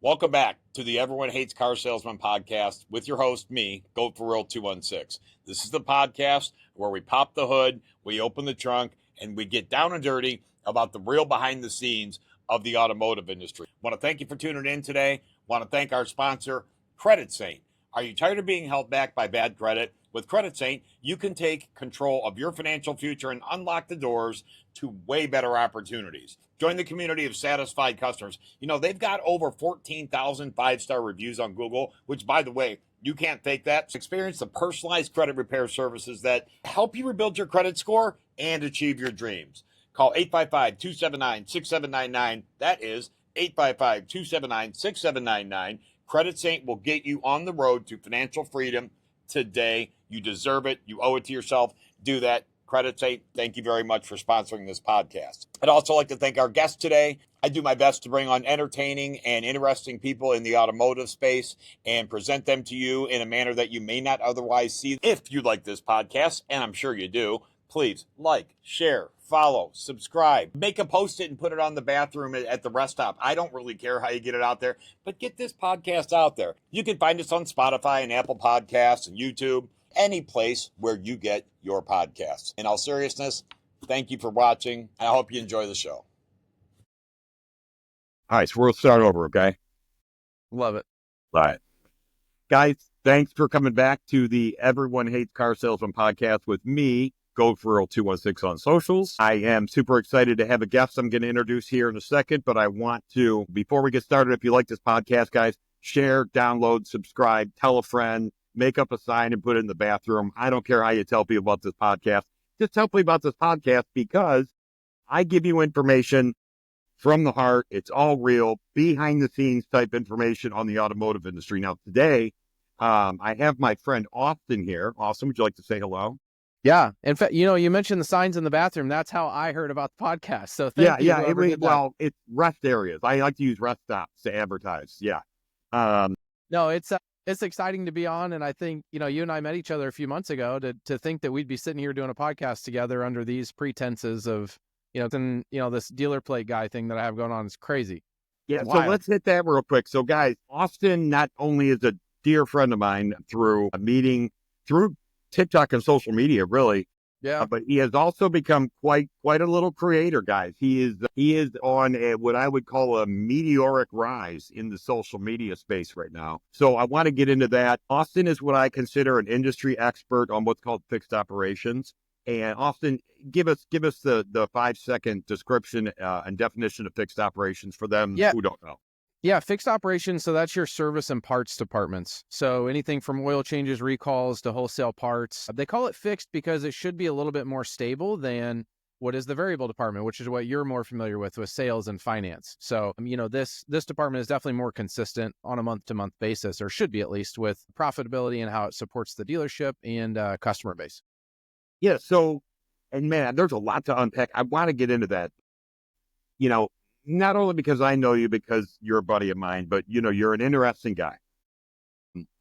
Welcome back to the Everyone Hates Car Salesman podcast with your host, me, Go For Real 216. This is the podcast where we pop the hood, we open the trunk, and we get down and dirty about the real behind the scenes of the automotive industry. Want to thank you for tuning in today. Want to thank our sponsor, Credit Saint. Are you tired of being held back by bad credit? With Credit Saint, you can take control of your financial future and unlock the doors to way better opportunities. Join the community of satisfied customers. You know, they've got over 14,000 five-star reviews on Google, which, by the way, you can't fake that. Experience the personalized credit repair services that help you rebuild your credit score and achieve your dreams. Call 855-279-6799. That is 855-279-6799. Credit Saint will get you on the road to financial freedom today. You deserve it. You owe it to yourself. Do that. Credit Saint, thank you very much for sponsoring this podcast. I'd also like to thank our guest today. I do my best to bring on entertaining and interesting people in the automotive space and present them to you in a manner that you may not otherwise see. If you like this podcast, and I'm sure you do, please like, share, follow, subscribe, make a post-it and put it on the bathroom at the rest stop. I don't really care how you get it out there, but get this podcast out there. You can find us on Spotify and Apple Podcasts and YouTube, any place where you get your podcasts. In all seriousness, thank you for watching. I hope you enjoy the show. All right, so we'll start over, okay? Love it. All right. Guys, thanks for coming back to the Everyone Hates Car Salesman podcast with me, Go For Real 216 on socials. I am super excited to have a guest I'm going to introduce here in a second, but I want to, before we get started, if you like this podcast, guys, share, download, subscribe, tell a friend, make up a sign and put it in the bathroom. I don't care how you tell people about this podcast. Just tell people about this podcast because I give you information from the heart. It's all real, behind the scenes type information on the automotive industry. Now, today, I have my friend Austin here. Austin, would you like to say hello? Yeah. In fact, you mentioned the signs in the bathroom. That's how I heard about the podcast. So thank you. Yeah. Well, it's rest areas. I like to use rest stops to advertise. Yeah. No, it's exciting to be on. And I think, you and I met each other a few months ago to think that we'd be sitting here doing a podcast together under these pretenses of, this dealer plate guy thing that I have going on is crazy. Yeah. So let's hit that real quick. So guys, Austin not only is a dear friend of mine through a meeting, through TikTok and social media, really. Yeah. But he has also become quite a little creator, guys. He is on what I would call a meteoric rise in the social media space right now. So I want to get into that. Austin is what I consider an industry expert on what's called fixed operations. And Austin, give us the 5-second description and definition of fixed operations for them who don't know. Yeah, fixed operations. So that's your service and parts departments. So anything from oil changes, recalls to wholesale parts. They call it fixed because it should be a little bit more stable than what is the variable department, which is what you're more familiar with sales and finance. So, this department is definitely more consistent on a month-to-month basis, or should be at least, with profitability and how it supports the dealership and customer base. Yeah. So, and man, there's a lot to unpack. I want to get into that. Not only because I know you, because you're a buddy of mine, but, you're an interesting guy.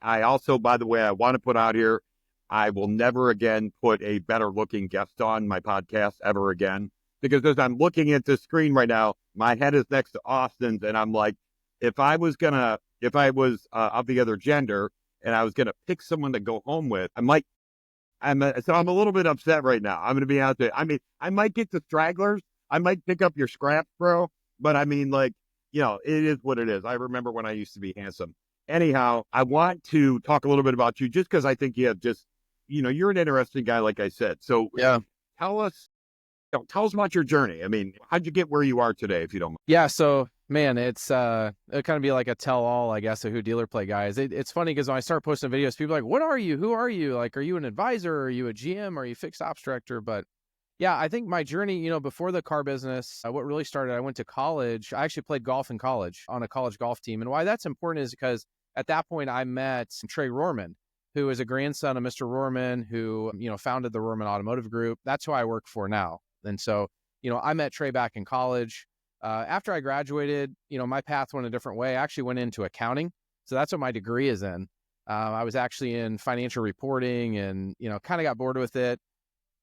I also, by the way, I want to put out here, I will never again put a better looking guest on my podcast ever again, because as I'm looking at this screen right now, my head is next to Austin's. And I'm like, if I was of the other gender and I was going to pick someone to go home with, I'm a little bit upset right now. I'm going to be out there. I mean, I might get the stragglers. I might pick up your scraps, bro. But I mean, it is what it is. I remember when I used to be handsome. Anyhow, I want to talk a little bit about you just because I think you have you're an interesting guy, like I said. So yeah, tell us about your journey. I mean, how'd you get where you are today, if you don't mind? Yeah. So, man, it kind of be like a tell all, I guess, of who dealer play guy is. It's funny because when I start posting videos, people are like, what are you? Who are you? Like, are you an advisor? Are you a GM? Are you fixed ops director? But yeah, I think my journey, before the car business, what really started, I went to college. I actually played golf in college on a college golf team. And why that's important is because at that point I met Trey Rohrman, who is a grandson of Mr. Rohrman, who, founded the Rohrman Automotive Group. That's who I work for now. And so, I met Trey back in college. After I graduated, my path went a different way. I actually went into accounting. So that's what my degree is in. I was actually in financial reporting and, kind of got bored with it.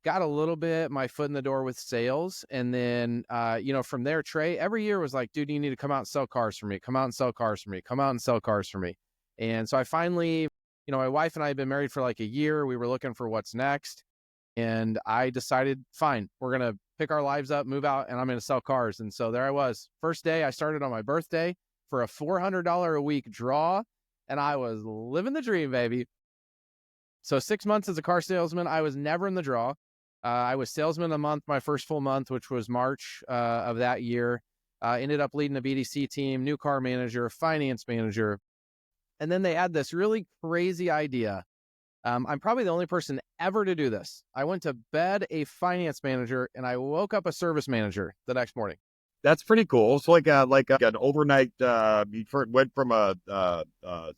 got a little bit my foot in the door with sales. And then, from there, Trey every year was like, dude, you need to come out and sell cars for me. Come out and sell cars for me. Come out and sell cars for me. And so I finally, my wife and I had been married for like a year. We were looking for what's next. And I decided, fine, we're going to pick our lives up, move out, and I'm going to sell cars. And so there I was. First day, I started on my birthday for a $400 a week draw. And I was living the dream, baby. So 6 months as a car salesman, I was never in the draw. I was salesman a month, my first full month, which was March of that year. Ended up leading a BDC team, new car manager, finance manager. And then they had this really crazy idea. I'm probably the only person ever to do this. I went to bed a finance manager and I woke up a service manager the next morning. That's pretty cool. It's like an overnight. You went from a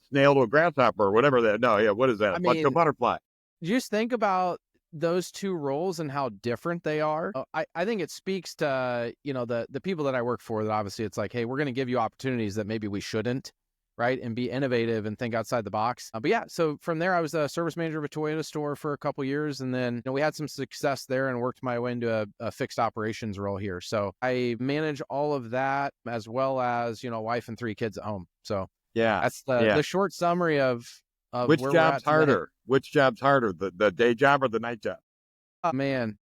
snail to a grasshopper or whatever that. No, yeah. What is that? I Like a mean, butterfly. just think about those two roles and how different they are. I think it speaks to, the people that I work for, that obviously it's like, hey, we're going to give you opportunities that maybe we shouldn't, right? And be innovative and think outside the box. But yeah, so from there, I was a service manager of a Toyota store for a couple years. And then we had some success there and worked my way into a fixed operations role here. So I manage all of that as well as, wife and 3 kids at home. So Yeah, that's yeah. the short summary of Which where we're job's at today. harder? Which job's harder, the day job or the night job? Oh, man.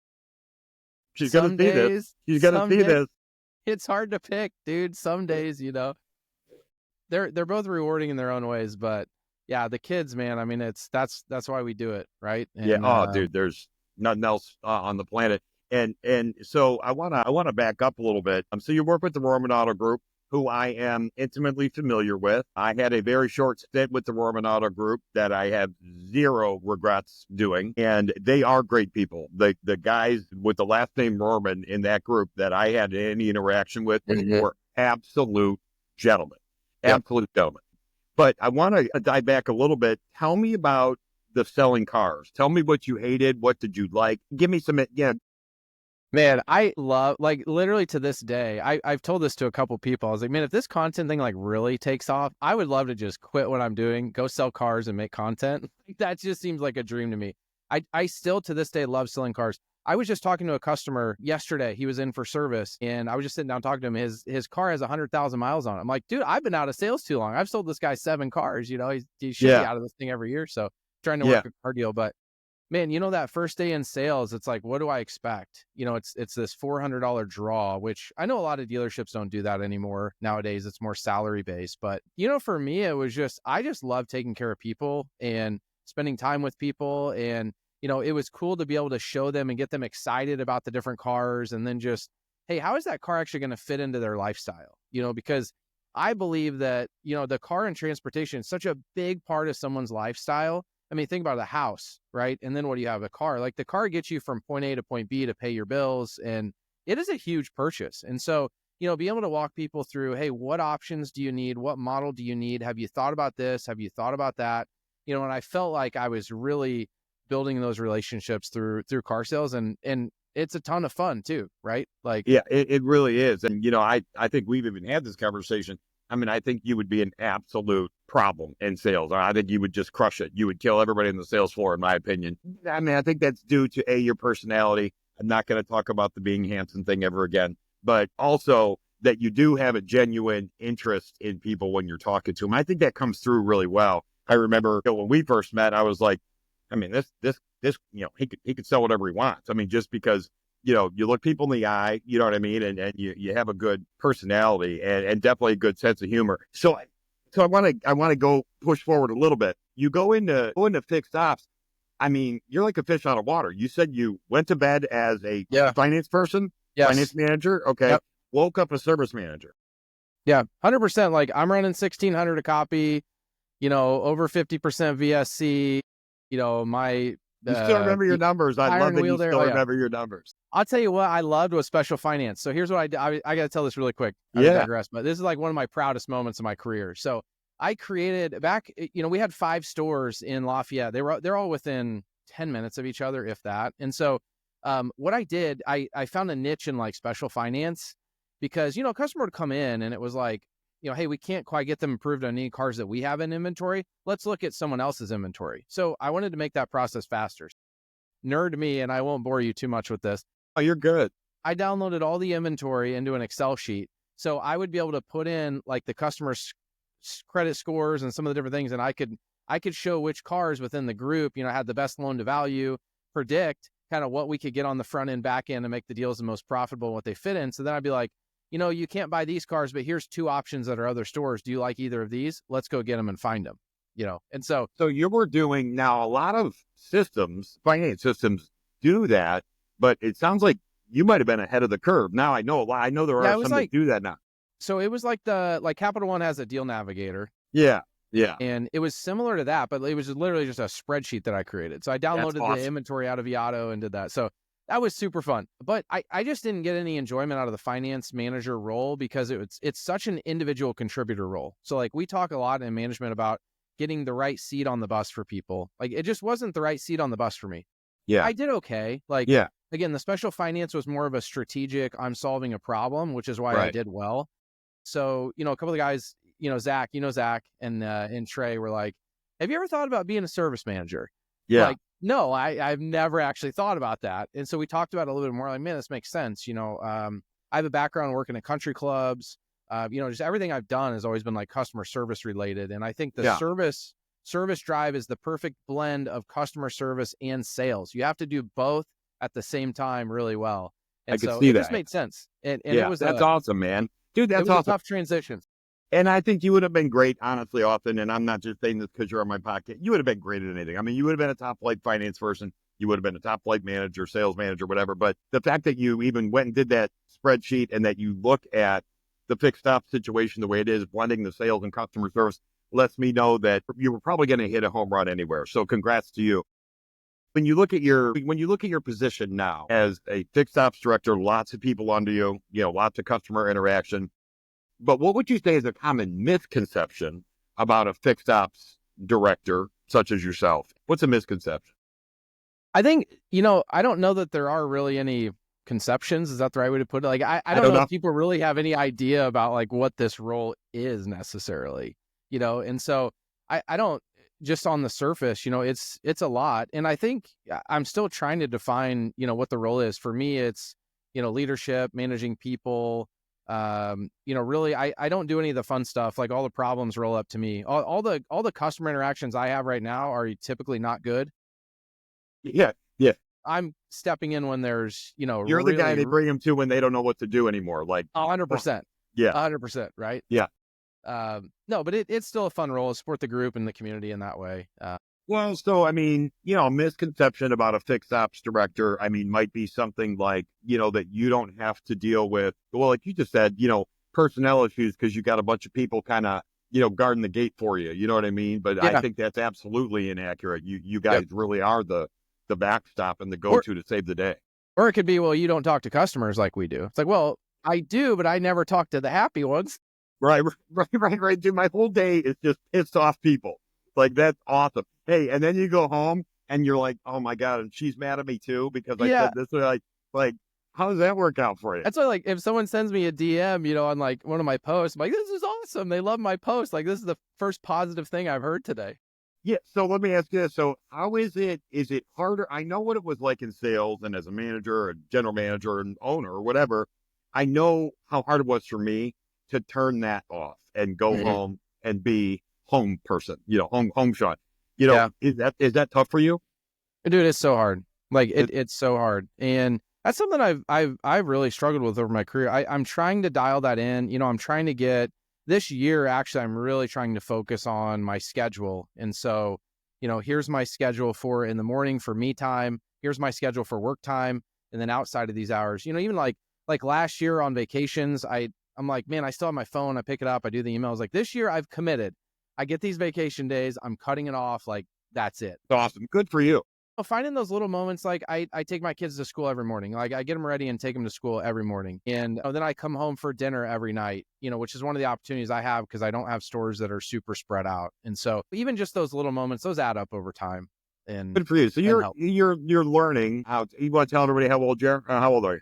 She's gonna see this. She's gonna see this. It's hard to pick, dude. Some days, they're both rewarding in their own ways, but yeah, the kids, man. I mean, that's why we do it, right? And, Yeah. Oh, dude, there's nothing else on the planet. And so I wanna back up a little bit. So you work with the Roman Auto Group, who I am intimately familiar with. I had a very short stint with the Roman Auto Group that I have zero regrets doing, and they are great people. The guys with the last name Roman in that group that I had any interaction with were absolute gentlemen. Yep. Absolute gentlemen. But I want to dive back a little bit. Tell me about the selling cars. Tell me what you hated. What did you like? Give me some, yeah. Man, I love, like, literally to this day, I've told this to a couple people. I was like, man, if this content thing like really takes off, I would love to just quit what I'm doing, go sell cars and make content. That just seems like a dream to me. I still to this day love selling cars. I was just talking to a customer yesterday. He was in for service and I was just sitting down talking to him. His car has 100,000 miles on it. I'm like, dude, I've been out of sales too long. I've sold this guy 7 cars. He should be out of this thing every year. So trying to work a car deal, but man, that first day in sales, it's like, what do I expect? It's this $400 draw, which I know a lot of dealerships don't do that anymore. Nowadays, it's more salary based. But, for me, it was I just love taking care of people and spending time with people. And, it was cool to be able to show them and get them excited about the different cars. And then just, hey, how is that car actually going to fit into their lifestyle? Because I believe that, the car and transportation is such a big part of someone's lifestyle. I mean, think about the house, right? And then what do you have? A car. Like the car gets you from point A to point B to pay your bills. And it is a huge purchase. And so, be able to walk people through, hey, what options do you need? What model do you need? Have you thought about this? Have you thought about that? And I felt like I was really building those relationships through car sales. And it's a ton of fun too, right? Like, Yeah, it really is. And, I think we've even had this conversation. I mean, I think you would be an absolute problem in sales. I think you would just crush it. You would kill everybody in the sales floor, in my opinion. I mean, I think that's due to your personality. I'm not going to talk about the being handsome thing ever again, but also that you do have a genuine interest in people when you're talking to them. I think that comes through really well. I remember when we first met, I was like, I mean, this, he could sell whatever he wants. I mean, just because you look people in the eye, you know what I mean? And you have a good personality and definitely a good sense of humor. So I want to go push forward a little bit. You go into fixed ops. I mean, you're like a fish out of water. You said you went to bed as a finance person, finance manager. Okay. Yep. Woke up a service manager. Yeah. 100%. Like I'm running 1,600 a copy, over 50% VSC, my, you still remember your numbers. I love that you still remember your numbers. I'll tell you what I loved was special finance. So here's what I did. I got to tell this really quick. I digress, but this is like one of my proudest moments of my career. So I created back, we had 5 stores in Lafayette. They're all within 10 minutes of each other, if that. And so what I did, I found a niche in like special finance because, a customer would come in and it was like, hey, we can't quite get them approved on any cars that we have in inventory. Let's look at someone else's inventory. So I wanted to make that process faster. nerd me, and I won't bore you too much with this. Oh, you're good. I downloaded all the inventory into an Excel sheet. So I would be able to put in like the customer's credit scores and some of the different things. And I could show which cars within the group, had the best loan to value, predict kind of what we could get on the front end, back end, and make the deals the most profitable, what they fit in. So then I'd be like, you can't buy these cars, but here's 2 options at our other stores. Do you like either of these? Let's go get them and find them, And so you were doing now a lot of finance systems do that, but it sounds like you might have been ahead of the curve. Now I know a lot. I know there are some that do that now. So it was like Capital One has a deal navigator. Yeah. Yeah. And it was similar to that, but it was literally just a spreadsheet that I created. So I downloaded the inventory out of Viato and did that. So that was super fun. But I just didn't get any enjoyment out of the finance manager role because it's such an individual contributor role. So like we talk a lot in management about getting the right seat on the bus for people. Like it just wasn't the right seat on the bus for me. Yeah. I did okay. Again, the special finance was more of a strategic, I'm solving a problem, which is why I did well. So, a couple of the guys, Zach, and Trey were like, have you ever thought about being a service manager? Yeah. Like, no, I've never actually thought about that. And so we talked about it a little bit more like, man, this makes sense. I have a background working at country clubs. Just everything I've done has always been like customer service related. And I think the service drive is the perfect blend of customer service and sales. You have to do both at the same time really well. And I could so see it that. just made sense. And it was that's awesome, man. Dude, that's awesome. A tough transition. And I think you would have been great, honestly, Austin, and I'm not just saying this because you're on my podcast. You would have been great at anything. I mean, you would have been a top flight finance person. You would have been a top flight manager, sales manager, whatever. But the fact that you even went and did that spreadsheet and that you look at the fixed ops situation the way it is, blending the sales and customer service, lets me know that you were probably going to hit a home run anywhere. So congrats to you. When you look at your position now as a fixed ops director, lots of people under you, lots of customer interaction. But what would you say is a common misconception about a fixed ops director such as yourself? What's a misconception? I think, I don't know that there are really any conceptions. Is that the right way to put it? Like, I don't know if people really have any idea about like what this role is necessarily, and so I don't, just on the surface, it's a lot. And I think I'm still trying to define, what the role is. For me, it's, leadership, managing people. Really, I don't do any of the fun stuff. Like all the problems roll up to me. All the customer interactions I have right now are typically not good. Yeah. Yeah. I'm stepping in when there's, you're really, the guy they bring them to when they don't know what to do anymore. Like 100%. Yeah. 100%. Right. Yeah. No, but it's still a fun role, support the group and the community in that way. Well, so, I mean, a misconception about a fixed ops director, I mean, might be something like, that you don't have to deal with, well, like you just said, personnel issues because you got a bunch of people kind of, guarding the gate for you. You know what I mean? But I think that's absolutely inaccurate. You guys really are the backstop and the go-to to save the day. Or it could be, well, you don't talk to customers like we do. It's like, well, I do, but I never talk to the happy ones. Right. Dude, my whole day is just pissed off people. Like, that's awesome. Hey, and then you go home and you're like, oh my God, and she's mad at me too because I said this. Like, how does that work out for you? That's why, like, if someone sends me a DM, on like one of my posts, I'm like, this is awesome. They love my post. Like, this is the first positive thing I've heard today. Yeah. So let me ask you this. So how is it harder? I know what it was like in sales and as a manager or general manager and owner or whatever. I know how hard it was for me to turn that off and go home and be home person, home shot. Is that tough for you? Dude, it's so hard. Like it's so hard. And that's something I've really struggled with over my career. I'm trying to dial that in. I'm trying to get this year, actually, I'm really trying to focus on my schedule. And so, here's my schedule for in the morning for me time. Here's my schedule for work time. And then outside of these hours, even like last year on vacations, I'm like, man, I still have my phone. I pick it up. I do the emails. Like this year I've committed. I get these vacation days. I'm cutting it off. Like that's it. Awesome. Good for you. Finding those little moments, like I take my kids to school every morning. Like I get them ready and take them to school every morning. And then I come home for dinner every night, which is one of the opportunities I have because I don't have stores that are super spread out. And so even just those little moments, those add up over time. And good for you. So you're learning how you want to tell everybody how old you're? How old are you?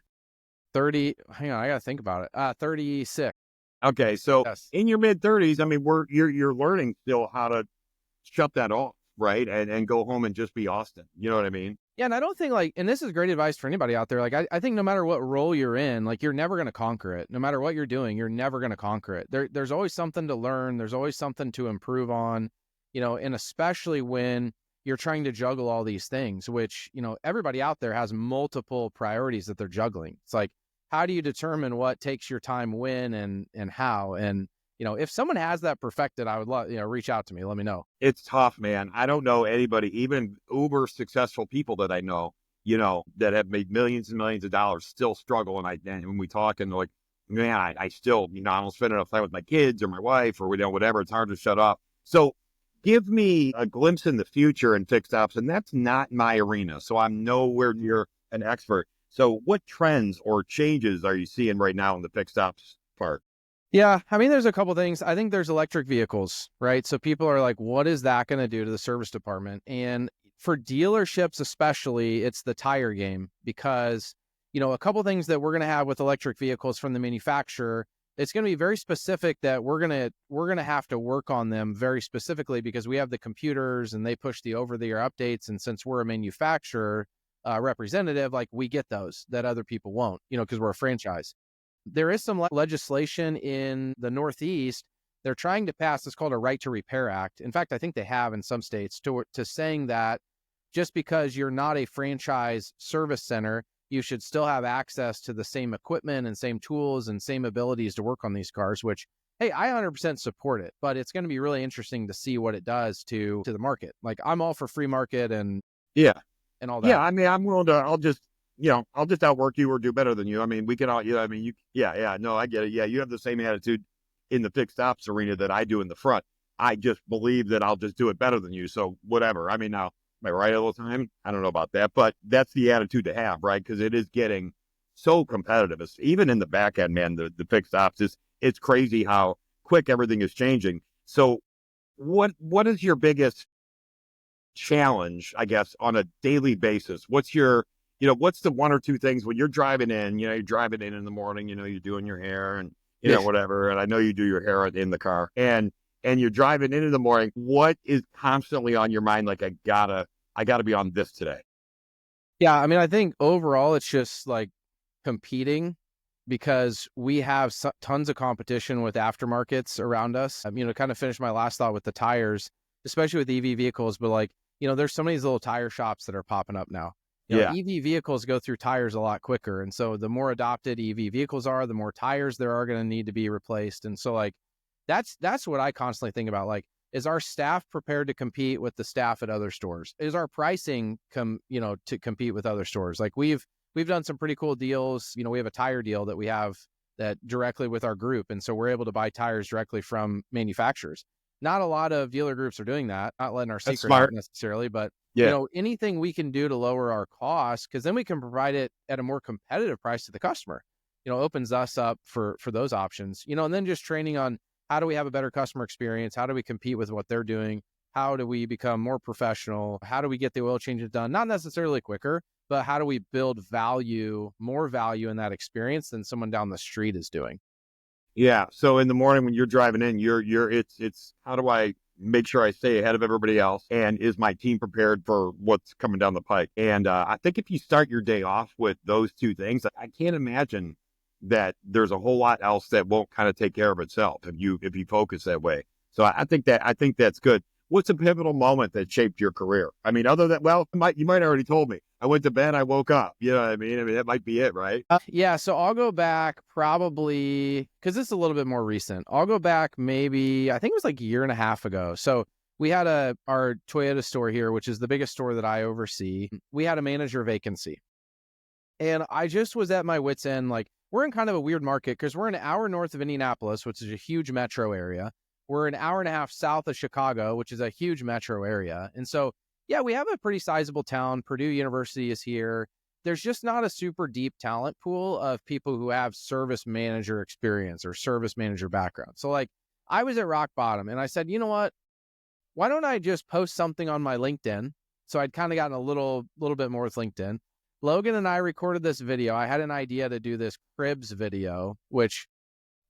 30. Hang on, I got to think about it. 36. Okay. So in your mid 30s, I mean, you're learning still how to shut that off. Right. And go home and just be Austin. You know what I mean? Yeah, and I don't think like, and this is great advice for anybody out there. Like, I think no matter what role you're in, like you're never going to conquer it. No matter what you're doing, you're never going to conquer it. There's always something to learn. There's always something to improve on, and especially when you're trying to juggle all these things, which, everybody out there has multiple priorities that they're juggling. It's like, how do you determine what takes your time when and how? And, if someone has that perfected, I would love, reach out to me. Let me know. It's tough, man. I don't know anybody, even uber successful people that I know, that have made millions and millions of dollars still struggle. And when we talk and they're like, man, I still, I don't spend enough time with my kids or my wife or, whatever. It's hard to shut up. So give me a glimpse in the future in fixed ops. And that's not my arena. So I'm nowhere near an expert. So what trends or changes are you seeing right now in the fixed ops part? Yeah, I mean, there's a couple things. I think there's electric vehicles, right? So people are like, what is that going to do to the service department? And for dealerships, especially, it's the tire game because, a couple things that we're going to have with electric vehicles from the manufacturer, it's going to be very specific that we're going to have to work on them very specifically because we have the computers and they push the over-the-air updates. And since we're a manufacturer representative, like we get those that other people won't, because we're a franchise. There is some legislation in the Northeast. They're trying to pass, it's called a Right to Repair Act. In fact, I think they have in some states to saying that just because you're not a franchise service center, you should still have access to the same equipment and same tools and same abilities to work on these cars, which, hey, I 100% support it, but it's going to be really interesting to see what it does to the market. Like I'm all for free market and Yeah. all Yeah, that. I mean, I'm willing to. I'll just outwork you or do better than you. I mean, we can all. I mean, you. Yeah, yeah. No, I get it. Yeah, you have the same attitude in the fixed ops arena that I do in the front. I just believe that I'll just do it better than you. So whatever. I mean, now am I right all the time? I don't know about that, but that's the attitude to have, right? Because it is getting so competitive. Even in the back end, man. The fixed ops is it's crazy how quick everything is changing. So what is your biggest challenge, I guess, on a daily basis? What's the one or two things when you're driving in, you're driving in the morning, you're doing your hair and, whatever. And I know you do your hair in the car and you're driving in the morning. What is constantly on your mind? Like, I gotta be on this today. Yeah, I mean, I think overall it's just like competing because we have tons of competition with aftermarkets around us. Kind of finish my last thought with the tires, especially with EV vehicles, but like, there's so many of these little tire shops that are popping up now. Yeah. EV vehicles go through tires a lot quicker. And so the more adopted EV vehicles are, the more tires there are going to need to be replaced. And so like, that's what I constantly think about. Like, is our staff prepared to compete with the staff at other stores? Is our pricing to compete with other stores? Like we've done some pretty cool deals. We have a tire deal that we have that directly with our group. And so we're able to buy tires directly from manufacturers. Not a lot of dealer groups are doing that, not letting our That's secret out smart. necessarily, but Yeah. anything we can do to lower our costs, because then we can provide it at a more competitive price to the customer, opens us up for those options, and then just training on how do we have a better customer experience? How do we compete with what they're doing? How do we become more professional? How do we get the oil changes done? Not necessarily quicker, but how do we build more value in that experience than someone down the street is doing? Yeah. So in the morning when you're driving in, it's how do I make sure I stay ahead of everybody else? And is my team prepared for what's coming down the pike? And I think if you start your day off with those two things, I can't imagine that there's a whole lot else that won't kind of take care of itself if you focus that way. So I think that's good. What's a pivotal moment that shaped your career? I mean, other than you might already told me. I went to bed, I woke up. You know what I mean? I mean, that might be it, right? Yeah, so I'll go back probably because this is a little bit more recent. I'll go back maybe I think it was like a year and a half ago. So we had our Toyota store here, which is the biggest store that I oversee. We had a manager vacancy, and I just was at my wit's end. Like we're in kind of a weird market because we're an hour north of Indianapolis, which is a huge metro area. We're an hour and a half south of Chicago, which is a huge metro area, and so yeah, we have a pretty sizable town. Purdue University is here. There's just not a super deep talent pool of people who have service manager experience or service manager background. So like I was at rock bottom and I said, you know what? Why don't I just post something on my LinkedIn? So I'd kind of gotten a little bit more with LinkedIn. Logan and I recorded this video. I had an idea to do this cribs video, which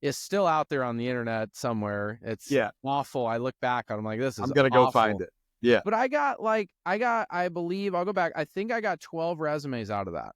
is still out there on the internet somewhere. It's Yeah. awful. I look back on it, I'm like, this is I'm gonna go find awful. it. Yeah. But I believe, I'll go back, I think I got 12 resumes out of that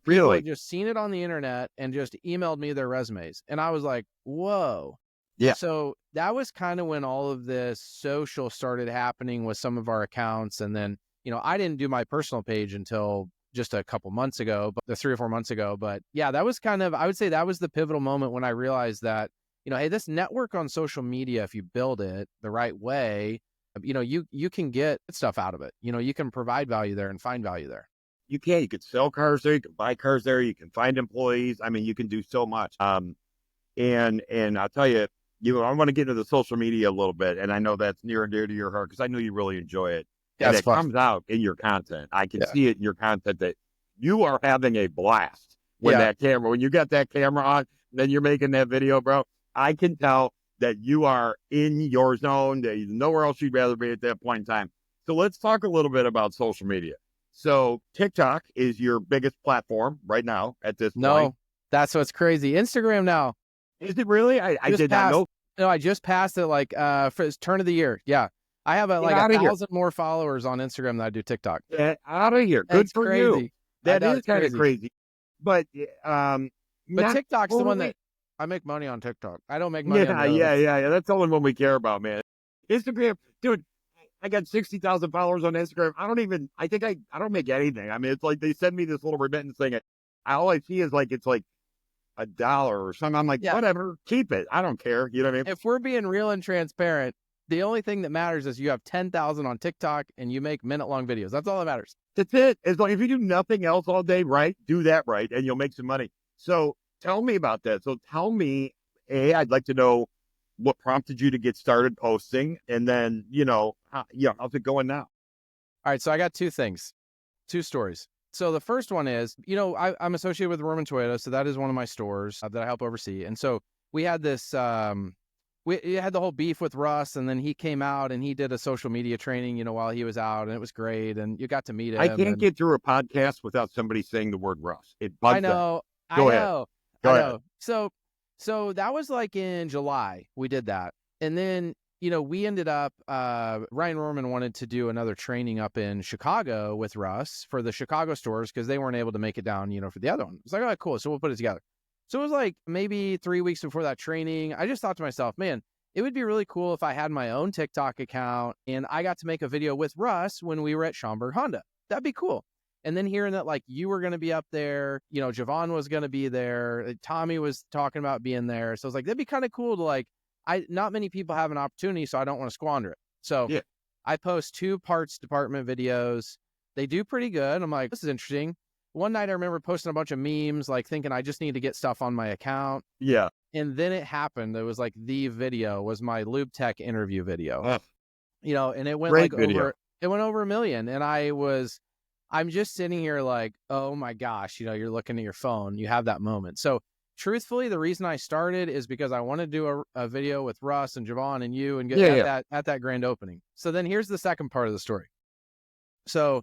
people had Really? just seen it on the internet and just emailed me their resumes. And I was like, whoa. Yeah. So that was kind of when all of this social started happening with some of our accounts. And then, I didn't do my personal page until just a couple months ago, but 3 or 4 months ago. But yeah, that was I would say that was the pivotal moment when I realized that, hey, this network on social media, if you build it the right way, you can get stuff out of it. You can provide value there and find value there. You can. You can sell cars there. You can buy cars there. You can find employees. I mean, you can do so much. And I'll tell you, I want to get into the social media a little bit, and I know that's near and dear to your heart because I know you really enjoy it, Yeah, and it's it fun. comes out in your content. I can Yeah. see it in your content that you are having a blast Yeah. when you got that camera on, then you're making that video, bro. I can tell that you are in your zone. That nowhere else you'd rather be at that point in time. So let's talk a little bit about social media. So TikTok is your biggest platform right now at this point. No, that's what's crazy. Instagram now. Is it really? I Just did not passed. know. No, I just passed it for its turn of the year. Yeah. I have Get like out of here. 1,000 more followers on Instagram than I do TikTok. Get out of here. Good It's for you. crazy. I That know is it's kind of crazy. crazy. But But not TikTok's the one totally. that I make money on TikTok. I don't make money on Yeah, the other yeah, ones. yeah, yeah. That's the only one we care about, man. Instagram, dude, I got 60,000 followers on Instagram. I don't make anything. I mean, it's like they send me this little remittance thing. All I see is it's like $1 or something. I'm like, Yeah. whatever, keep it. I don't care. You know what I mean? If we're being real and transparent, the only thing that matters is you have 10,000 on TikTok and you make minute-long videos. That's all that matters. That's it. As long if you do nothing else all day, right? Do that right, and you'll make some money. So tell me about that. So tell me, I'd like to know what prompted you to get started posting, and then how's it going now? All right, so I got two things, two stories. So the first one is, I'm associated with Roman Toyota, so that is one of my stores that I help oversee. And so we had this, we had the whole beef with Russ, and then he came out and he did a social media training, while he was out, and it was great, and you got to meet I him. can't And get through a podcast without somebody saying the word Russ. It I bugs that. know, I Go ahead. know, Go I ahead. know. So that was like in July we did that, and then we ended up. Ryan Rorman wanted to do another training up in Chicago with Russ for the Chicago stores because they weren't able to make it down, for the other one. It's like, oh, cool. So we'll put it together. So it was like maybe 3 weeks before that training. I just thought to myself, man, it would be really cool if I had my own TikTok account and I got to make a video with Russ when we were at Schaumburg Honda. That'd be cool. And then hearing that like you were going to be up there, Javon was going to be there, Tommy was talking about being there. So I was like, that'd be kind of cool to not many people have an opportunity, so I don't want to squander it. So Yeah. I post 2 parts department videos. They do pretty good. I'm like, this is interesting. One night I remember posting a bunch of memes, like thinking I just need to get stuff on my account. Yeah. And then it happened. It was like the video was my Lube Tech interview video, Ugh, and it went great video. it went over 1 million. And I'm just sitting here like, oh my gosh, you're looking at your phone, you have that moment. So truthfully, the reason I started is because I want to do a video with Russ and Javon and you and get at that grand opening. So then here's the second part of the story. So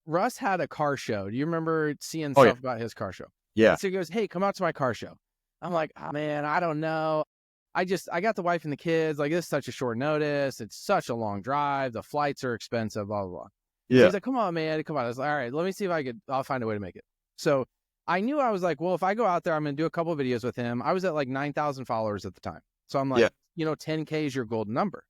Russ had a car show. Do you remember seeing stuff about his car show? Yeah. And so he goes, hey, come out to my car show. I'm like, oh, man, I don't know. I got the wife and the kids. Like, this is such a short notice. It's such a long drive. The flights are expensive, blah, blah, blah. Yeah. So he's like, come on, man. Come on. I was like, all right, let me see if I'll find a way to make it. So I knew, I was like, well, if I go out there, I'm going to do a couple of videos with him. I was at like 9,000 followers at the time. So I'm like, 10K is your golden number.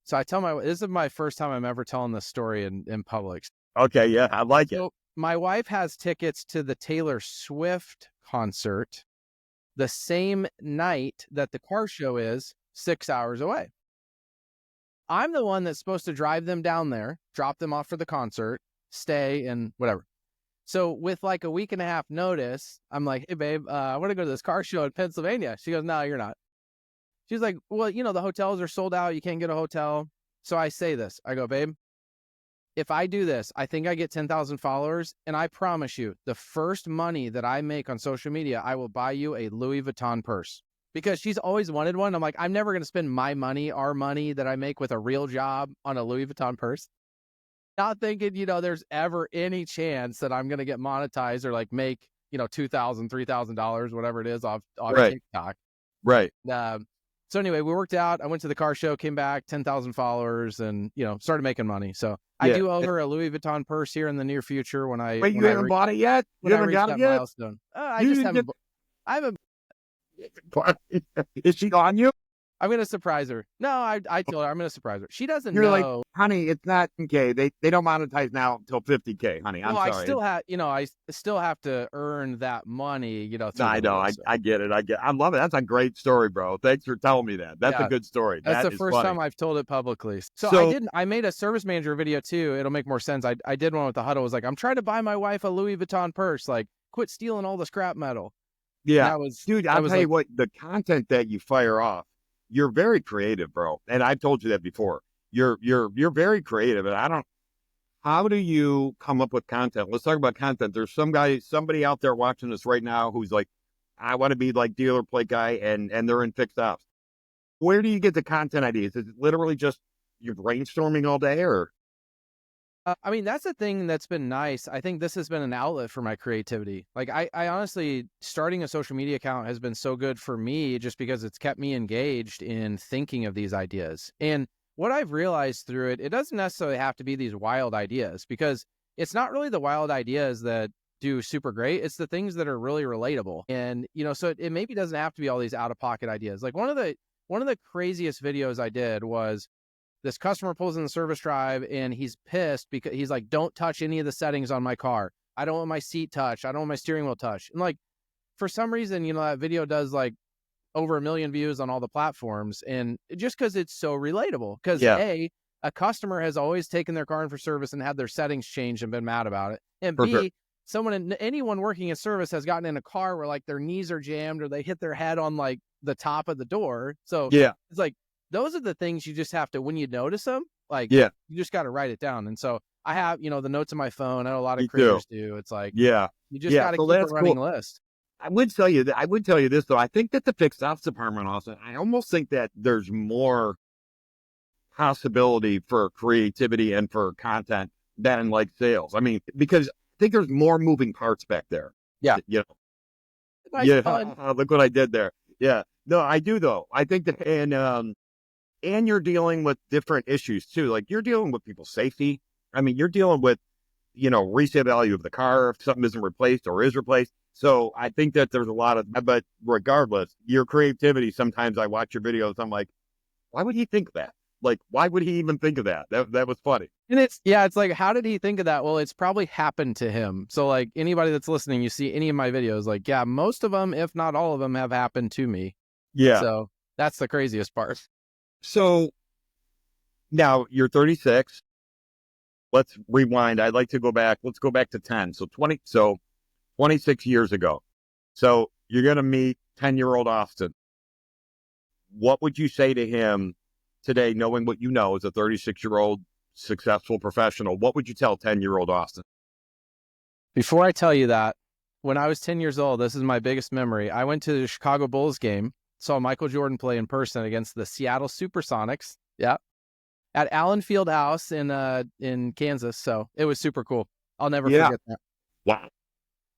So I tell this is my first time I'm ever telling this story in public. Okay. Yeah. I like it. My wife has tickets to the Taylor Swift concert the same night that the car show is 6 hours away. I'm the one that's supposed to drive them down there, drop them off for the concert, stay, and whatever. So with like a week and a half notice, I'm like, hey, babe, I want to go to this car show in Pennsylvania. She goes, no, you're not. She's like, well, the hotels are sold out. You can't get a hotel. So I say this. I go, babe, if I do this, I think I get 10,000 followers. And I promise you, the first money that I make on social media, I will buy you a Louis Vuitton purse. Because she's always wanted one. I'm like, I'm never going to spend my money, our money that I make with a real job on a Louis Vuitton purse. Not thinking, there's ever any chance that I'm going to get monetized or like make, $2,000, $3,000, whatever it is off Right. TikTok. Right. So anyway, we worked out. I went to the car show, came back, 10,000 followers, and started making money. So I Yeah. do owe her a Louis Vuitton purse here in the near future when I Wait, you haven't bought it yet? You when I haven't reach got it that yet? milestone. I You just didn't haven't. get. I haven't. Is she on you? I'm gonna surprise her. No, I told her I'm gonna surprise her. She doesn't You're like, know. honey, it's not okay. They don't monetize now until 50K, honey. I'm Well, I sorry. still have, I still have to earn that money, No, through the I know. video. I, So I get it. I love it. That's a great story, bro. Thanks for telling me that. That's a yeah, good story. that's That the is first funny. time I've told it publicly. So So I made a service manager video too. It'll make more sense. I did one with the huddle. It was like, I'm trying to buy my wife a Louis Vuitton purse. Like, quit stealing all the scrap metal. And yeah, dude, that I'll was tell you like, what. The content that you fire off, you're very creative, bro. And I've told you that before. You're very creative, and I don't. How do you come up with content? Let's talk about content. There's somebody out there watching this right now who's like, I want to be like dealer plate guy, and they're in fixed ops. Where do you get the content ideas? Is it literally just you're brainstorming all day, or I mean, that's the thing that's been nice. I think this has been an outlet for my creativity. Like, I honestly, starting a social media account has been so good for me just because it's kept me engaged in thinking of these ideas. And what I've realized through it, it doesn't necessarily have to be these wild ideas, because it's not really the wild ideas that do super great. It's the things that are really relatable. And, so it maybe doesn't have to be all these out of pocket ideas. Like, one of the craziest videos I did was, this customer pulls in the service drive and he's pissed because he's like, don't touch any of the settings on my car. I don't want my seat touched. I don't want my steering wheel touched. And like, for some reason, that video does like over 1 million views on all the platforms. And just because it's so relatable, because yeah, a customer has always taken their car in for service and had their settings changed and been mad about it. And for sure. anyone working in service has gotten in a car where like their knees are jammed or they hit their head on like the top of the door. So Yeah, it's like, those are the things you just have to, when you notice them, like yeah, you just got to write it down. And so I have, the notes in my phone. I know a lot of me too. creators do. It's like, Yeah, you just yeah. got to So keep a that's running cool. list. I would tell you this though. I think that the fixed ops department also. I almost think that there's more possibility for creativity and for content than like sales. I mean, because I think there's more moving parts back there. Yeah. You know, Nice yeah. pun. Look what I did there. Yeah. No, I do though. I think that, and you're dealing with different issues too. Like you're dealing with people's safety. I mean, you're dealing with, resale value of the car if something isn't replaced or is replaced. So I think that there's a lot of, but regardless, your creativity, sometimes I watch your videos, I'm like, why would he think that? Like, why would he even think of that? That was funny. And it's like, how did he think of that? Well, it's probably happened to him. So like, anybody that's listening, you see any of my videos, like, yeah, most of them, if not all of them, have happened to me. Yeah. So that's the craziest part. So now you're 36. Let's rewind. I'd like to go back. Let's go back to 10. So 26 years ago. So you're going to meet 10-year-old Austin. What would you say to him today, knowing what you know as a 36-year-old successful professional? What would you tell 10-year-old Austin? Before I tell you that, when I was 10 years old, this is my biggest memory. I went to the Chicago Bulls game, saw Michael Jordan play in person against the Seattle Supersonics. Yeah. At Allen Fieldhouse in Kansas. So it was super cool. I'll never forget that.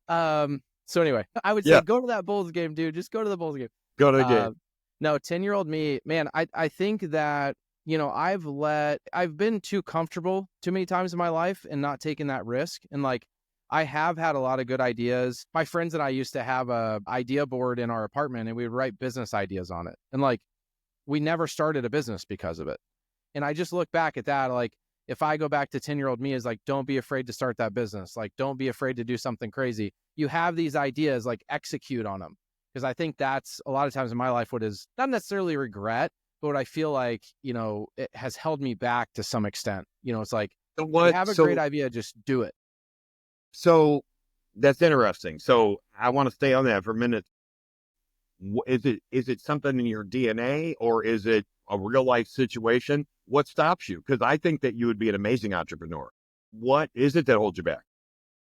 Wow. So anyway, I would say go to that Bulls game, dude. Just go to the Bulls game. Go to the game. No, 10-year-old me, man, I think that, I've been too comfortable too many times in my life and not taking that risk. And like, I have had a lot of good ideas. My friends and I used to have a idea board in our apartment and we would write business ideas on it. And like, we never started a business because of it. And I just look back at that, like, if I go back to 10-year-old me, is like, don't be afraid to start that business. Like, don't be afraid to do something crazy. You have these ideas, like, execute on them. Because I think that's a lot of times in my life what is not necessarily regret, but what I feel like, it has held me back to some extent. It's like, you have a great idea, just do it. So that's interesting. So I want to stay on that for a minute. Is it something in your DNA or is it a real life situation? What stops you? Because I think that you would be an amazing entrepreneur. What is it that holds you back?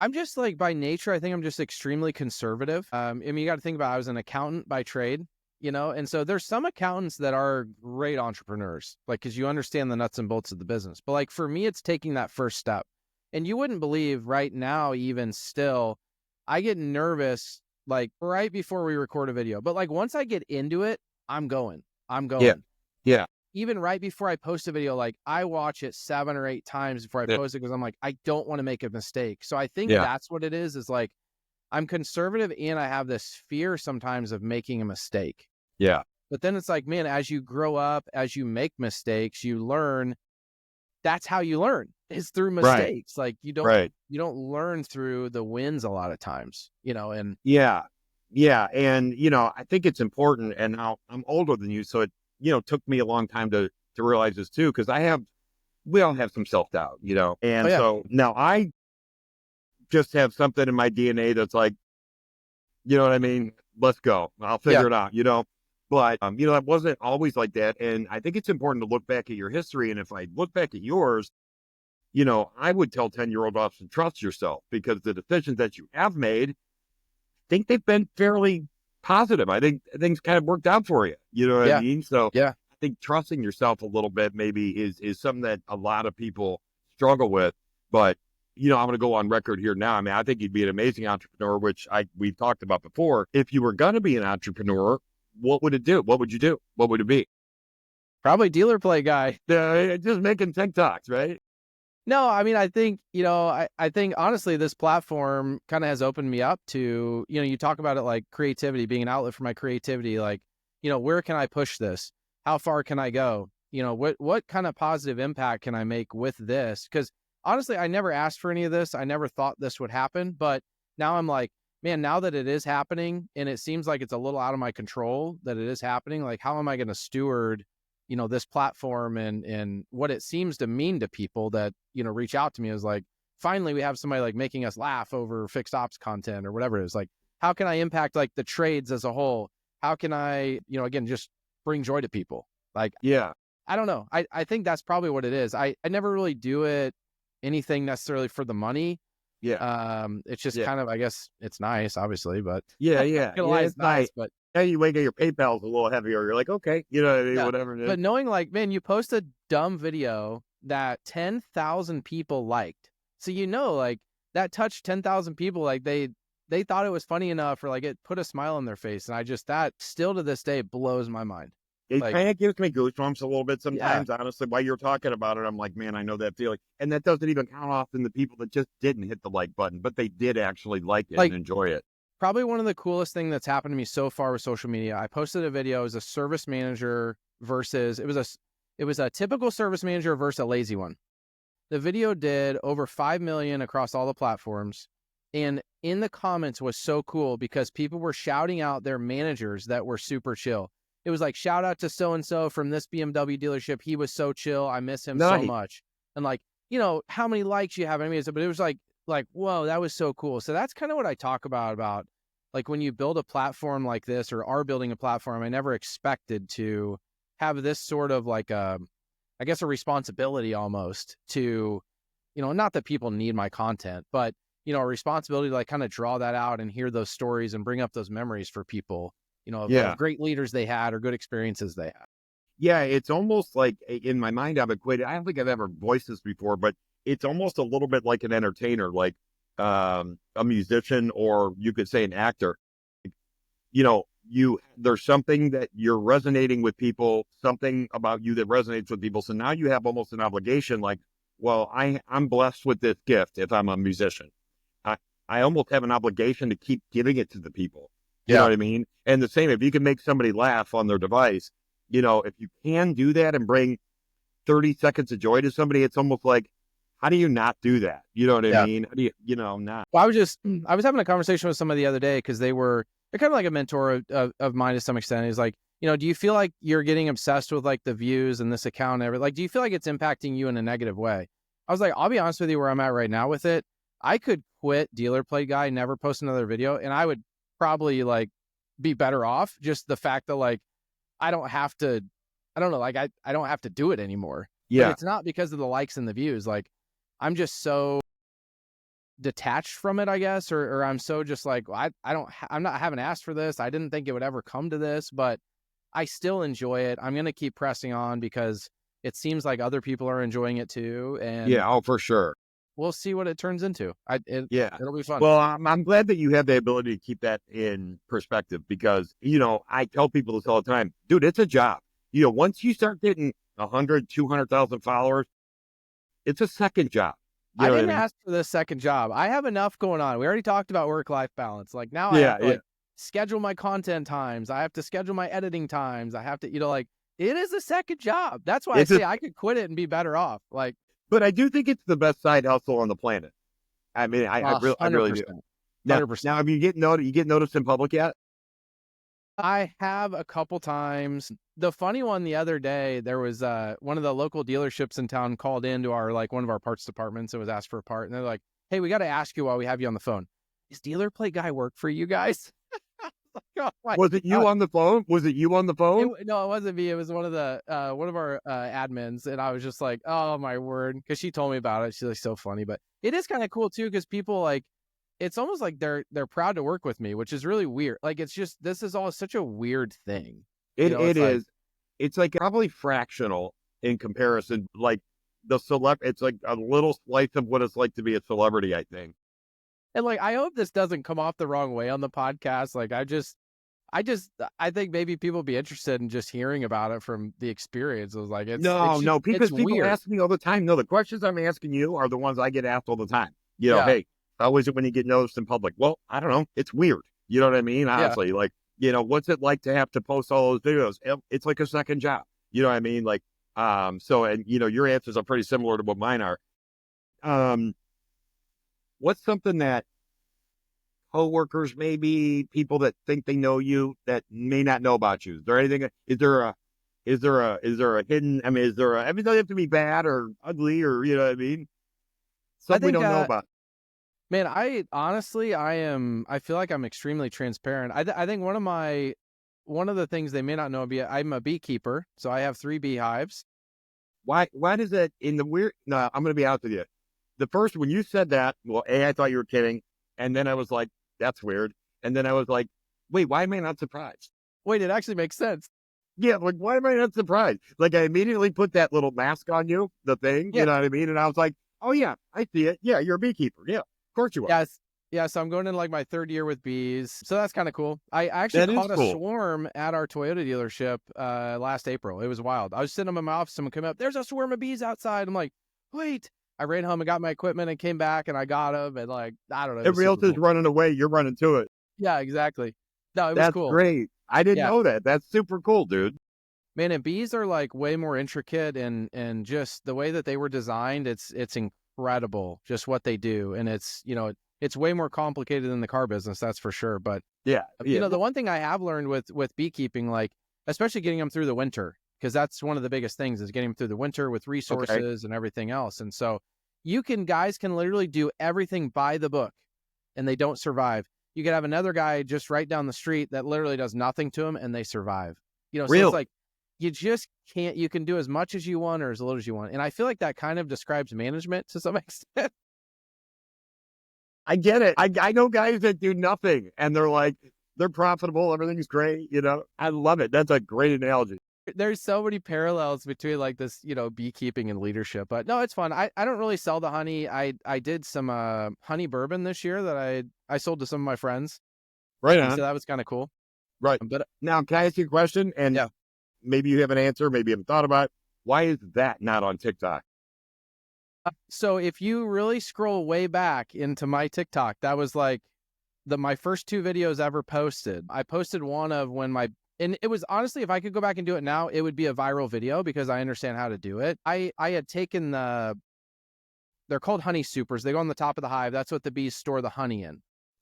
I'm just like, by nature, I think I'm just extremely conservative. I mean, you got to think about, I was an accountant by trade, and so there's some accountants that are great entrepreneurs, like, because you understand the nuts and bolts of the business. But like, for me, it's taking that first step. And you wouldn't believe right now, even still, I get nervous like right before we record a video. But like, once I get into it, I'm going. I'm Yeah. going. Yeah. Even right before I post a video, like I watch it 7 or 8 times before I Yeah. post it because I'm like, I don't want to make a mistake. So I think Yeah. that's what it is like I'm conservative and I have this fear sometimes of making a mistake. Yeah. But then it's like, man, as you grow up, as you make mistakes, you learn. That's how you learn is through Right. mistakes. Like Right. you don't learn through the wins a lot of times, and Yeah. Yeah. And, I think it's important. And now I'm older than you. So it, took me a long time to realize this too, because we all have some self doubt, oh And yeah, so now I just have something in my DNA that's like, you know what I mean? Let's go. I'll yeah, figure it out. But, that wasn't always like that. And I think it's important to look back at your history. And if I look back at yours, I would tell 10-year-old us to trust yourself because the decisions that you have made, I think they've been fairly positive. I think things kind of worked out for you. You know what I yeah, mean? So yeah. I think trusting yourself a little bit maybe is something that a lot of people struggle with. But, I'm going to go on record here now. I mean, I think you'd be an amazing entrepreneur, which we've talked about before. If you were going to be an entrepreneur, what would it do? What would you do? What would it be? Probably dealer play guy. Just making TikToks, right? No, I mean, I think, I think honestly, this platform kind of has opened me up to, you talk about it like creativity, being an outlet for my creativity. Like, where can I push this? How far can I go? What kind of positive impact can I make with this? Because honestly, I never asked for any of this. I never thought this would happen. But now I'm like, man, now that it is happening and it seems like it's a little out of my control that it is happening, like, how am I going to steward this platform and what it seems to mean to people that, reach out to me is like, finally, we have somebody like making us laugh over fixed ops content or whatever it is. Like, how can I impact like the trades as a whole? How can I, again, just bring joy to people? Like, Yeah. I don't know. I think that's probably what it is. I never really do it anything necessarily for the money. Yeah. It's just Yeah. kind of, I guess it's nice, obviously, but Yeah. not Yeah. gonna Yeah. lie, It's it's nice, nice. but Yeah, you wake up, your PayPal's a little heavier. You're like, okay, you know what I mean? yeah. Whatever it is. But knowing like, man, you post a dumb video that 10,000 people liked. So, like that touched 10,000 people. Like they thought it was funny enough or like it put a smile on their face. And that still to this day blows my mind. It Like, kind of gives me goosebumps a little bit yeah, sometimes, honestly. While you're talking about it, I'm like, man, I know that feeling. And that doesn't even count often the people that just didn't hit the like button, but they did actually like it and like enjoy it. probably one of the coolest thing that's happened to me so far with social media. I posted a video as a service manager versus it was a typical service manager versus a lazy one. The video did over 5 million across all the platforms. And in the comments was so cool because people were shouting out their managers that were super chill. It was like, shout out to so-and-so from this BMW dealership. He was so chill. I miss him so Nice. much. And like, how many likes you have? I mean, but it was like, whoa, that was so cool. So that's kind of what I talk about like when you build a platform like this or are building a platform, I never expected to have this sort of like I guess a responsibility almost to, not that people need my content, but, a responsibility to like kind of draw that out and hear those stories and bring up those memories for people, of Yeah. great leaders they had or good experiences they had. Yeah. It's almost like in my mind, I've equated, I don't think I've ever voiced this before, but it's almost a little bit like an entertainer, like a musician, or you could say an actor. There's something that you're resonating with people, something about you that resonates with people. So now you have almost an obligation, like, well, I'm blessed with this gift if I'm a musician. I, I almost have an obligation to keep giving it to the people. You know Yeah. what I mean? And the same, if you can make somebody laugh on their device, if you can do that and bring 30 seconds of joy to somebody, it's almost like, how do you not do that? You know what I Yeah. mean? How do you not? Well, I was having a conversation with somebody the other day because they're kind of like a mentor of mine to some extent. He's like, do you feel like you're getting obsessed with like the views and this account and everything? Like, do you feel like it's impacting you in a negative way? I was like, I'll be honest with you where I'm at right now with it. I could quit Dealer Play Guy, never post another video, and I would probably like be better off. Just the fact that like, I don't have to, I don't know, like I don't have to do it anymore. But Yeah. it's not because of the likes and the views. Like, I'm just so detached from it, I guess, or I'm so just like, well, I haven't asked for this. I didn't think it would ever come to this, but I still enjoy it. I'm going to keep pressing on because it seems like other people are enjoying it too. And Yeah. Oh, for sure. we'll see what it turns into. Yeah. It'll be fun. Well, I'm glad that you have the ability to keep that in perspective because, I tell people this all the time, dude, it's a job. once you start getting 100, 200,000 followers, it's a second job. You I know what I didn't mean? ask for this second job. I have enough going on. We already talked about work-life balance. Like now I have Yeah, to yeah. like schedule my content times. I have to schedule my editing times. I have to, like it is a second job. That's why I It's a, say I could quit it and be better off. Like but I do think it's the best side hustle on the planet. I mean, I really do. 100%. Now, 100%. have you get noticed in public yet? I have a couple times. The funny one the other day, there was one of the local dealerships in town called into our like one of our parts departments and was asked for a part, and they're like, "Hey, we got to ask you while we have you on the phone. Is dealer plate guy work for you guys?" Like, oh my Was it you god! on the phone? Was it you on the phone? No, it wasn't me. It was one of our admins, and I was just like, "Oh my word!" Because she told me about it. She's like so funny, but it is kind of cool too because people like it's almost like they're proud to work with me, which is really weird. Like it's just this is all such a weird thing. It It's like is. It's like probably fractional in comparison. Like it's like a little slice of what it's like to be a celebrity, I think. and like I hope this doesn't come off the wrong way on the podcast. Like I think maybe people be interested in just hearing about it from the experience. It was like No, no, it's because people weird. ask me all the time. No, the questions I'm asking you are the ones I get asked all the time. Yeah. Hey, how is it when you get noticed in public? Well, I don't know. It's weird. You know what I mean? Yeah. Honestly, like, what's it like to have to post all those videos? It's like a second job. You know what I mean? Like, so, and your answers are pretty similar to what mine are. Um, what's something that coworkers, maybe people that think they know you that may not know about you? Is there anything? Is there a hidden? I mean, I mean, it doesn't have to be bad or ugly or you know what I mean? I Something we think don't know about. man, I honestly I feel like I'm extremely transparent. I think one of the things they may not know I'm a beekeeper, so I have 3 beehives. Why does that in the weird? No, I'm going to be honest with you. The first when you said that, well, I thought you were kidding, and then I was like, that's weird, and then I was like, wait, why am I not surprised? Wait, it actually makes sense. Yeah, like why am I not surprised? Like I immediately put that little mask on you, the thing, you Yeah. know what I mean? And I was like, oh yeah, I see it. Yeah, you're a beekeeper. Yeah, of course you are. Yes. Yeah, so I'm going in like my 3rd year with bees. So that's kind of cool. I actually That is caught a cool. swarm at our Toyota dealership last April. It was wild. I was sitting in my office, someone came up, there's a swarm of bees outside. I'm like, wait. I ran home and got my equipment and came back and I got them and like, I don't know, it was Everybody else super is cool. running away. You're running to it. Yeah, exactly. No, it was That's cool. great. I didn't Yeah. know that. That's super cool, dude. Man, and bees are like way more intricate and just the way that they were designed, it's incredible just what they do. And it's way more complicated than the car business, that's for sure. But Yeah, yeah. the one thing I have learned with beekeeping, like especially getting them through the winter, because that's one of the biggest things is getting them through the winter with Okay. resources and everything else. And so guys can literally do everything by the book and they don't survive. You could have another guy just right down the street that literally does nothing to them and they survive. So it's Really? like you just can't, you can do as much as you want or as little as you want. And I feel like that kind of describes management to some extent. I get it. I know guys that do nothing and they're like, they're profitable. Everything's great. I love it. That's a great analogy. There's so many parallels between like this, beekeeping and leadership. But no, it's fun. I don't really sell the honey. I did some honey bourbon this year that I sold to some of my friends. Right So on. that was kind of cool. Right. But Now, can I ask you a question? And yeah. maybe you have an answer, maybe you haven't thought about it. Why is that not on TikTok? So if you really scroll way back into my TikTok, that was like my first 2 videos ever posted. I posted one of and it was honestly, if I could go back and do it now, it would be a viral video because I understand how to do it. I had taken they're called honey supers. They go on the top of the hive. That's what the bees store the honey in.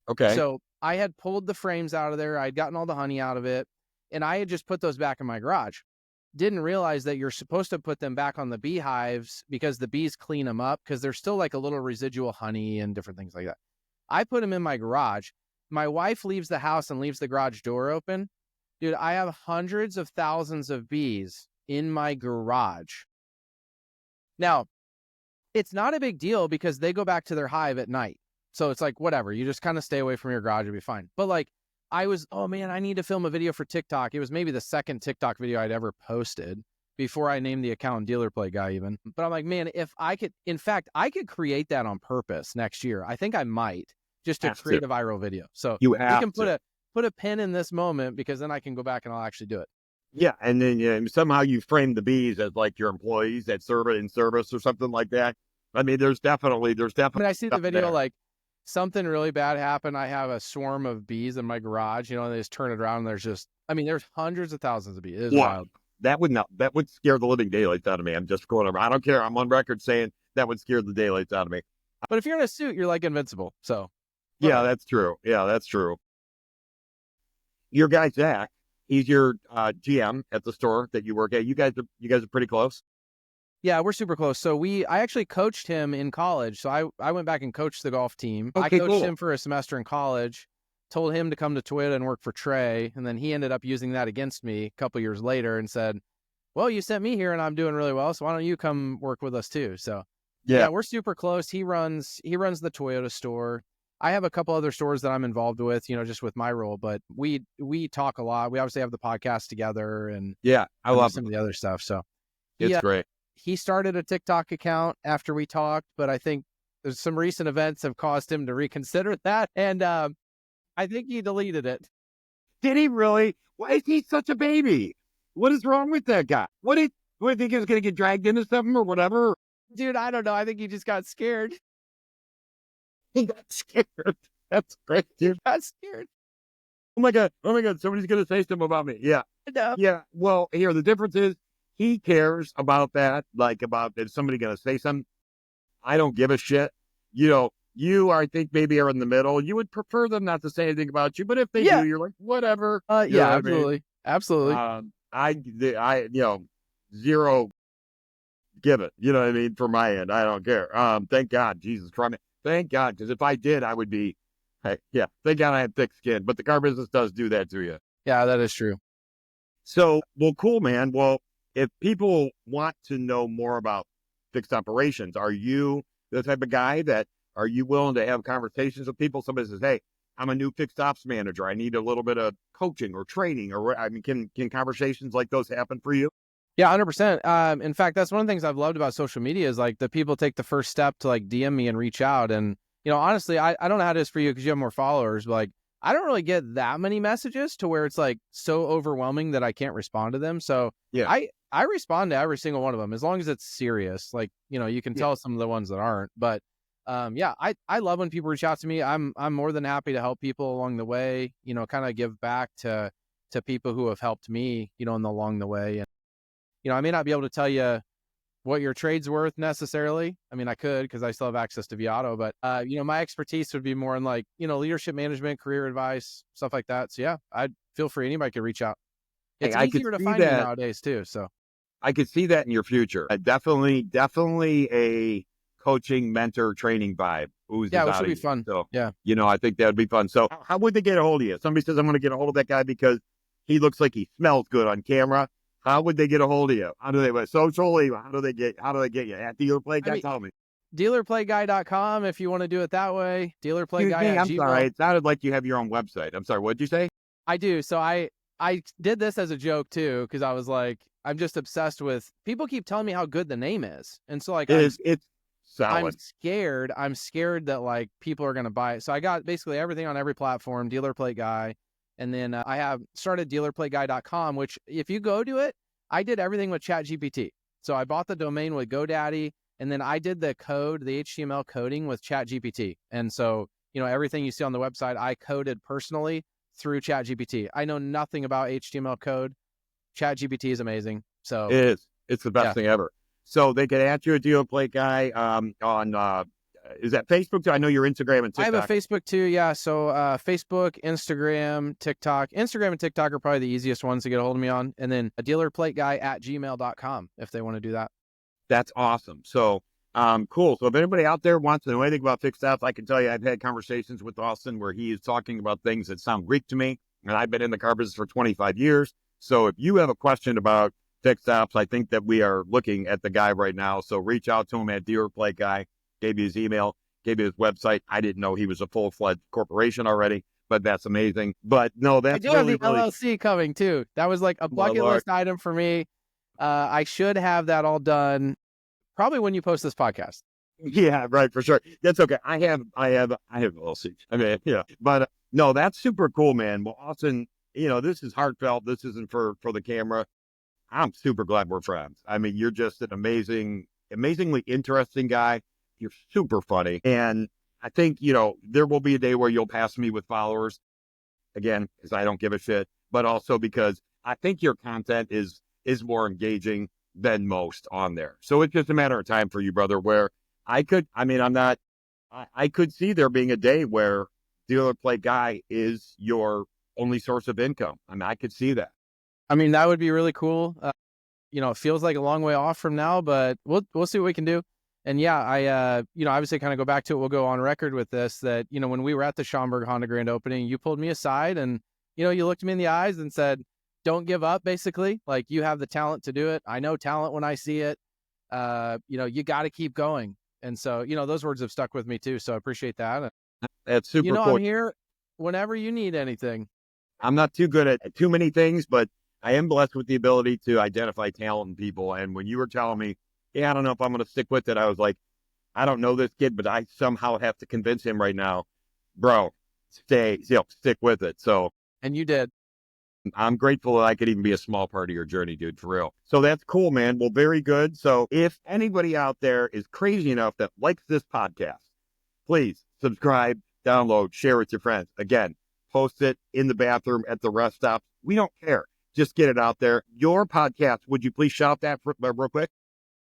Okay. So I had pulled the frames out of there. I'd gotten all the honey out of it and I had just put those back in my garage. Didn't realize that you're supposed to put them back on the beehives because the bees clean them up because there's still like a little residual honey and different things like that. I put them in my garage. My wife leaves the house and leaves the garage door open. Dude, I have hundreds of thousands of bees in my garage. Now, it's not a big deal because they go back to their hive at night. So it's like, whatever, you just kind of stay away from your garage, you'll be fine. But like, oh man, I need to film a video for TikTok. It was maybe the second TikTok video I'd ever posted before I named the account Dealer Play Guy even. But I'm like, man, if I could, in fact, I could create that on purpose next year. I think I might just to create a viral video. So You you have can to. put a pin in this moment because then I can go back and I'll actually do it. Yeah, and then somehow you frame the bees as like your employees that serve it in service or something like that. I mean, there's I mean, definitely I see the stuff video there. like something really bad happened. I have a swarm of bees in my garage, and they just turn it around and there's just, I mean, there's hundreds of thousands of bees. It is Wow, wild. that would scare the living daylights out of me. I'm just going over. I don't care. I'm on record saying that would scare the daylights out of me. But if you're in a suit, you're like invincible. So Yeah, whatever. that's true. Yeah, that's true. Your guy Zach, he's your GM at the store that you work at. You guys are pretty close. Yeah, we're super close. So I actually coached him in college. So I went back and coached the golf team. I Okay, coached cool. him for a semester in college, told him to come to Toyota and work for Trey. And then he ended up using that against me a couple years later and said, well, you sent me here and I'm doing really well. So why don't you come work with us too? So Yeah, yeah, we're super close. He runs the Toyota store. I have a couple other stores that I'm involved with, just with my role, but we talk a lot. We obviously have the podcast together and yeah, I love it. some of the other stuff. So It's yeah, great. he started a TikTok account after we talked, but I think there's some recent events have caused him to reconsider that, and I think he deleted it. Did he really? Why is he such a baby? What is wrong with that guy? What do you think he was going to get dragged into something or whatever? Dude, I don't know. I think he just got scared. He got scared. That's great, He dude. got scared. Oh my god! Oh my god! Somebody's going to say something about me. Yeah, No. yeah. Well, here the difference is he cares about that, like about is somebody going to say something. I don't give a shit. You I think maybe are in the middle. You would prefer them not to say anything about you, but if they Yeah. do, you're like whatever. You know Yeah. what I mean? Absolutely. Absolutely. Zero give it. You know what I mean? For my end, I don't care. Thank God, Jesus Christ. Thank God, because if I did, I would be. Hey, yeah. Thank God I had thick skin, but the car business does do that to you. Yeah, that is true. So, well, cool, man. Well, if people want to know more about fixed operations, are you the type of guy that are you willing to have conversations with people? Somebody says, "Hey, I'm a new fixed ops manager. I need a little bit of coaching or training." Or I mean, can conversations like those happen for you? Yeah, 100%. In fact, that's one of the things I've loved about social media is like the people take the first step to like DM me and reach out. And, honestly, I don't know how it is for you because you have more followers, but like I don't really get that many messages to where it's like so overwhelming that I can't respond to them. So Yeah, I respond to every single one of them as long as it's serious. Like, you can yeah. tell some of the ones that aren't. But yeah, I love when people reach out to me. I'm more than happy to help people along the way, kind of give back to people who have helped me, along the way. And I may not be able to tell you what your trade's worth necessarily. I mean, I could because I still have access to Viato, but my expertise would be more in like, leadership management, career advice, stuff like that. So yeah, I'd feel free. Anybody could reach out. Hey, It's easier to find me nowadays too. So I could see that in your future. Definitely a coaching, mentor, training vibe yeah, oozes which out would of be you. fun. So, Yeah. I think that would be fun. So, how would they get a hold of you? Somebody says, I'm going to get a hold of that guy because he looks like he smells good on camera. How would they get a hold of you? How do they, socially? How do they get you? At Dealer Play I Guy? mean, Tell me. dealerplayguy.com if you want to do it that way. Excuse Dealerplayguy me. at I'm sorry. Gmail. It sounded like you have your own website. I'm sorry. What'd you say? I do. So I did this as a joke too, because I was like, I'm just obsessed with people keep telling me how good the name is. And so like It's I'm solid. scared. I'm scared that like people are going to buy it. So I got basically everything on every platform, Dealer Plate Guy. And then I have started dealerplateguy.com, which if you go to it, I did everything with ChatGPT. So I bought the domain with GoDaddy and then I did the HTML coding with ChatGPT. And so, everything you see on the website, I coded personally through ChatGPT. I know nothing about HTML code. ChatGPT is amazing. So It is. It's the best yeah, thing ever. So they can add you a Dealer Play Guy on, is that Facebook? I know your Instagram and I have a TikTok. Facebook too. Yeah. So Facebook, Instagram, TikTok. Instagram and TikTok are probably the easiest ones to get a hold of me on. And then a dealerplateguy at gmail.com if they want to do that. That's awesome. So, cool. So if anybody out there wants to know anything about fixed ops, I can tell you I've had conversations with Austin where he is talking about things that sound Greek to me. And I've been in the car business for 25 years. So if you have a question about fixed ops, I think that we are looking at the guy right now. So reach out to him at Dealer Play Guy. Gave you his email, gave you his website. I didn't know he was a full-fledged corporation already, but that's amazing. But no, I that's do have really, the really, LLC coming too. That was like a my bucket Lord. list item for me. I should have that all done probably when you post this podcast. Yeah, right, for sure. That's okay. I have LLC. I mean, yeah, but no, that's super cool, man. Well, Austin, this is heartfelt. This isn't for the camera. I'm super glad we're friends. I mean, you're just an amazingly interesting guy. You're super funny. And I think, there will be a day where you'll pass me with followers again, because I don't give a shit, but also because I think your content is more engaging than most on there. So it's just a matter of time for you, brother, where I could see there being a day where Dealer Play Guy is your only source of income. I mean, I could see that. I mean, that would be really cool. It feels like a long way off from now, but we'll see what we can do. And yeah, I obviously kind of go back to it. We'll go on record with this that, when we were at the Schaumburg Honda grand opening, you pulled me aside and, you looked me in the eyes and said, don't give up, basically. Like, you have the talent to do it. I know talent when I see it. You got to keep going. And so, those words have stuck with me too. So I appreciate that. That's super cool. I'm here whenever you need anything. I'm not too good at too many things, but I am blessed with the ability to identify talent in people. And when you were telling me, yeah, I don't know if I'm going to stick with it, I was like, I don't know this kid, but I somehow have to convince him right now, bro, stick with it. So, and you did. I'm grateful that I could even be a small part of your journey, dude, for real. So that's cool, man. Well, very good. So if anybody out there is crazy enough that likes this podcast, please subscribe, download, share with your friends. Again, post it in the bathroom, at the rest stop. We don't care. Just get it out there. Your podcast, would you please shout that real quick?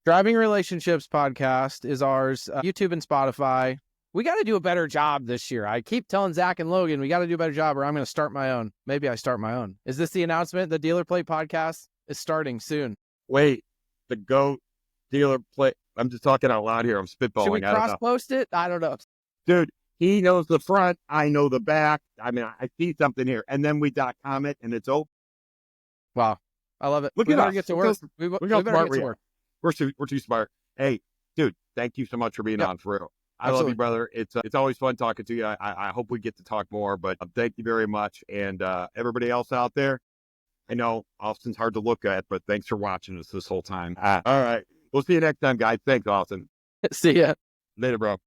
Driving Relationships Podcast is ours. YouTube and Spotify. We got to do a better job this year. I keep telling Zach and Logan, we got to do a better job or I'm going to start my own. Maybe I start my own. Is this the announcement? The Dealer Play Podcast is starting soon. Wait, the GOAT Dealer Play. I'm just talking out loud here. I'm spitballing. Should we cross-post it? I don't know. Dude, he knows the front. I know the back. I mean, I see something here. And then we .com and it's open. Wow. I love it. We better get to work. We better get to work. We're too smart. Hey, dude, thank you so much for being on, for real. I love you, brother. It's always fun talking to you. I hope we get to talk more, but thank you very much. And everybody else out there, I know Austin's hard to look at, but thanks for watching us this whole time. All right. We'll see you next time, guys. Thanks, Austin. See ya. Later, bro.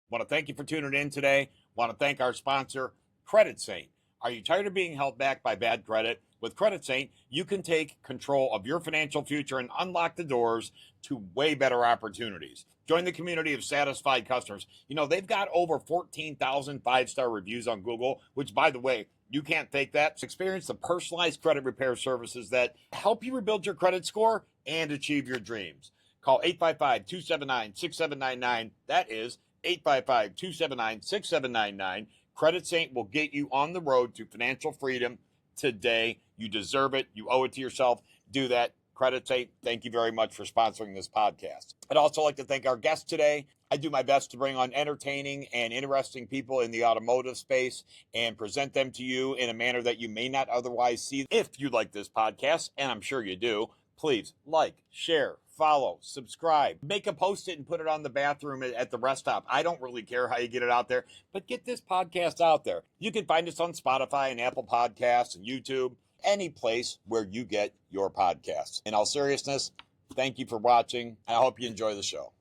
Want to thank you for tuning in today. Want to thank our sponsor, Credit Saint. Are you tired of being held back by bad credit? With Credit Saint, you can take control of your financial future and unlock the doors to way better opportunities. Join the community of satisfied customers. They've got over 14,000 five-star reviews on Google, which, by the way, you can't fake that. Experience the personalized credit repair services that help you rebuild your credit score and achieve your dreams. Call 855-279-6799. That is 855-279-6799. Credit Saint will get you on the road to financial freedom today. You deserve it. You owe it to yourself. Do that. Credit Saint, thank you very much for sponsoring this podcast. I'd also like to thank our guest today. I do my best to bring on entertaining and interesting people in the automotive space and present them to you in a manner that you may not otherwise see. If you like this podcast, and I'm sure you do, please like, share, follow, subscribe, make a post-it and put it on the bathroom at the rest stop. I don't really care how you get it out there, but get this podcast out there. You can find us on Spotify and Apple Podcasts and YouTube, any place where you get your podcasts. In all seriousness, thank you for watching. I hope you enjoy the show.